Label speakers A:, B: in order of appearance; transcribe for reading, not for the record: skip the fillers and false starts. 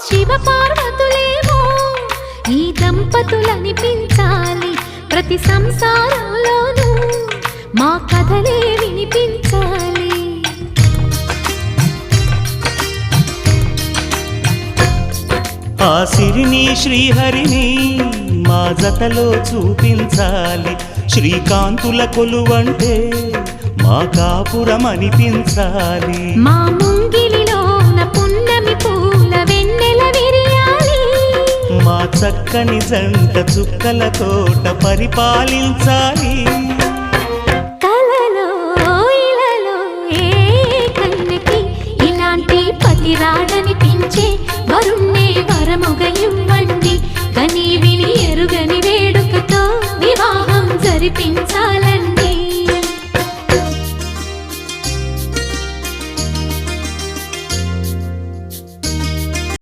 A: శివ పార్వతులేమో ఈ దంపతులనిపించాలి, ప్రతి సంసారంలోనూ మా కథలే వినిపించాలి.
B: ఆ సిరిని శ్రీహరిని మా జతలో చూపించాలి, శ్రీకాంతుల కొలువంటే మా కాపురం అనిపించాలి.
A: మా ముంగిలిలోన పున్నమి పూల వెన్నెల విరియాలి,
B: మా చక్కని జంట చుక్కల తోట పరిపాలించాలి.
A: కలలో ఇలలో ఏ కన్నెకి ఇలాంటి పతి రాడనిపించే వరుణ్ణే వరముగ ఇవ్వండి, కని విని ఎరుగని వేడుకతో వివాహం జరిపించాలి.